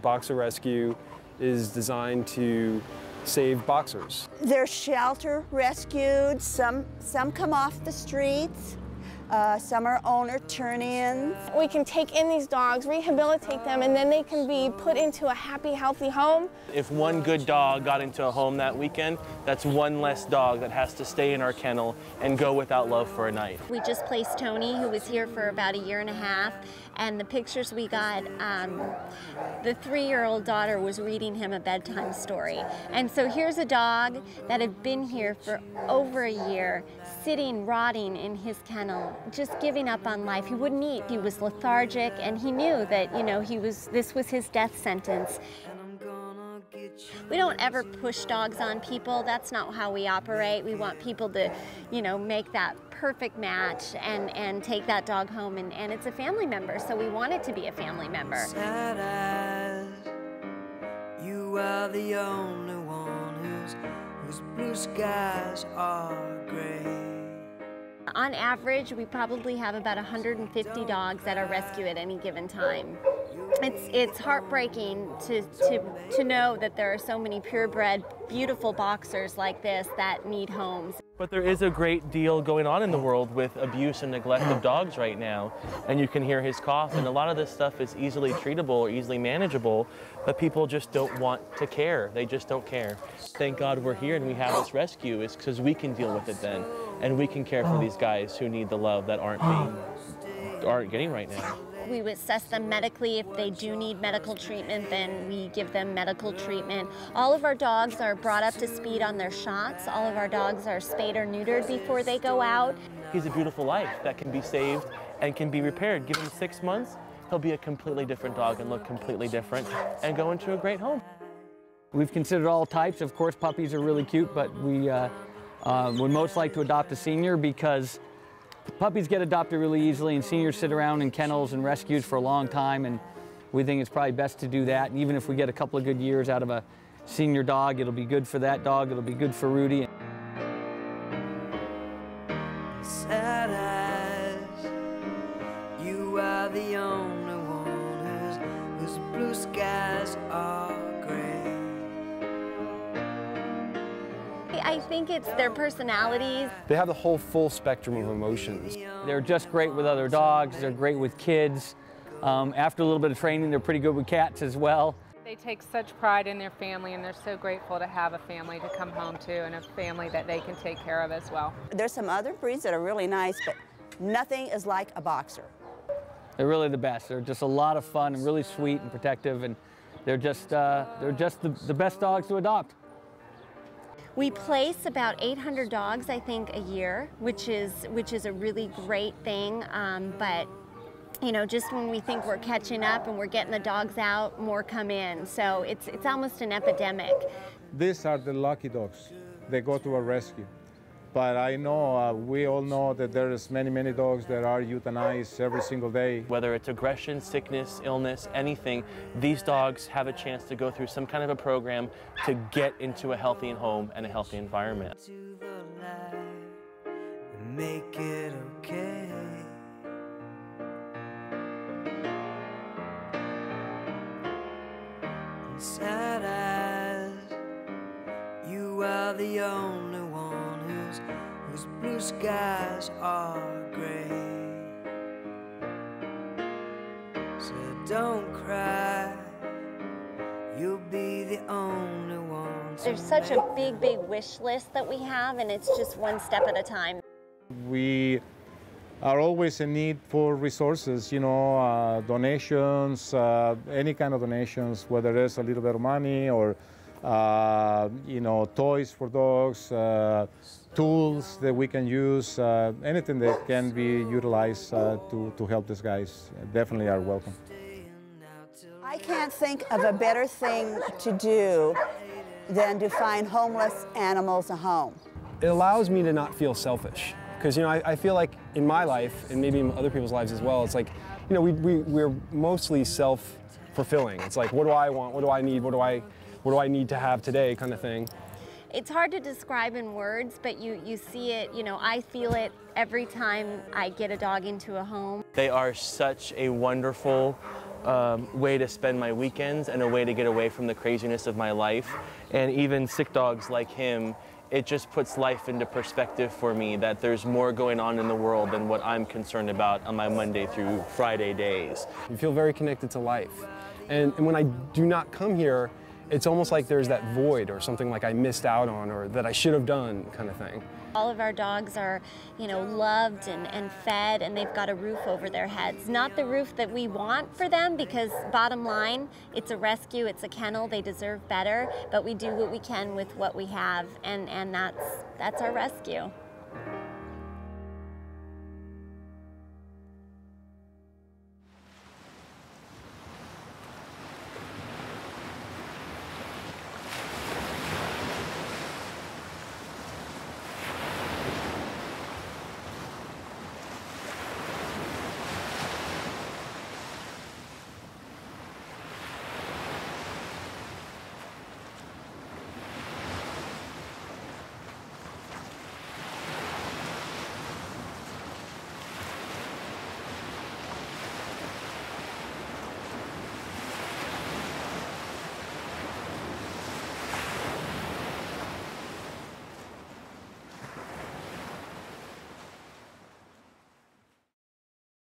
Boxer Rescue is designed to save boxers. They're shelter rescued. Some come off the streets. Some are owner turn-ins. We can take in these dogs, rehabilitate them, and then they can be put into a happy, healthy home. If one good dog got into a home that weekend, that's one less dog that has to stay in our kennel and go without love for a night. We just placed Tony, who was here for about a year and a half, and the pictures we got, the 3-year-old daughter was reading him a bedtime story. And so here's a dog that had been here for over a year, sitting, rotting in his kennel, just giving up on life. He wouldn't eat, he was lethargic, and he knew that, you know, this was his death sentence. We don't ever push dogs on people. That's not how we operate. We want people to, you know, make that perfect match and take that dog home, and it's a family member, so we want it to be a family member. Sad eyes, you are the only one whose blue skies are gray. On average, we probably have about 150 dogs at our rescue at any given time. It's heartbreaking to know that there are so many purebred, beautiful boxers like this that need homes. But there is a great deal going on in the world with abuse and neglect of dogs right now, and you can hear his cough, and a lot of this stuff is easily treatable or easily manageable, but people just don't want to care. They just don't care. Thank God we're here and we have this rescue, is because we can deal with it then, and we can care for these guys who need the love that aren't getting right now. We would assess them medically. If they do need medical treatment, then we give them medical treatment. All of our dogs are brought up to speed on their shots. All of our dogs are spayed or neutered before they go out. He's a beautiful life that can be saved and can be repaired. Give him 6 months, he'll be a completely different dog and look completely different and go into a great home. We've considered all types. Of course, puppies are really cute, but we would most like to adopt a senior because puppies get adopted really easily, and seniors sit around in kennels and rescues for a long time, and we think it's probably best to do that. And even if we get a couple of good years out of a senior dog, it'll be good for that dog, it'll be good for Rudy. Sad eyes, you are the only one whose blue skies are gray. I think it's their personalities. They have the whole full spectrum of emotions. They're just great with other dogs, they're great with kids. After a little bit of training, they're pretty good with cats as well. They take such pride in their family, and they're so grateful to have a family to come home to and a family that they can take care of as well. There's some other breeds that are really nice, but nothing is like a boxer. They're really the best. They're just a lot of fun and really sweet and protective, and they're just the best dogs to adopt. We place about 800 dogs, I think, a year, which is a really great thing. But you know, just when we think we're catching up and we're getting the dogs out, more come in. So it's almost an epidemic. These are the lucky dogs. They go to a rescue. But I know, we all know that there's many dogs that are euthanized every single day. Whether it's aggression, sickness, illness, anything, these dogs have a chance to go through some kind of a program to get into a healthy home and a healthy environment. To the light, make it okay. Sad eyes, you are the only one whose blue skies are gray. So don't cry, you'll be the only one. There's such a big wish list that we have, and it's just one step at a time. We are always in need for resources, you know, donations, any kind of donations, whether it's a little bit of money or you know, toys for dogs, tools that we can use, anything that can be utilized to help these guys definitely are welcome. I can't think of a better thing to do than to find homeless animals a home. It allows me to not feel selfish. Because, you know, I feel like in my life, and maybe in other people's lives as well, it's like, you know, we're mostly self-fulfilling. It's like, what do I want? What do I need? What do I need to have today, kind of thing. It's hard to describe in words, but you see it, you know, I feel it every time I get a dog into a home. They are such a wonderful, way to spend my weekends and a way to get away from the craziness of my life. And even sick dogs like him, it just puts life into perspective for me that there's more going on in the world than what I'm concerned about on my Monday through Friday days. You feel very connected to life. And when I do not come here, it's almost like there's that void or something like I missed out on or that I should have done kind of thing. All of our dogs are, you know, loved and fed, and they've got a roof over their heads. Not the roof that we want for them, because bottom line, it's a rescue, it's a kennel, they deserve better, but we do what we can with what we have, and that's our rescue.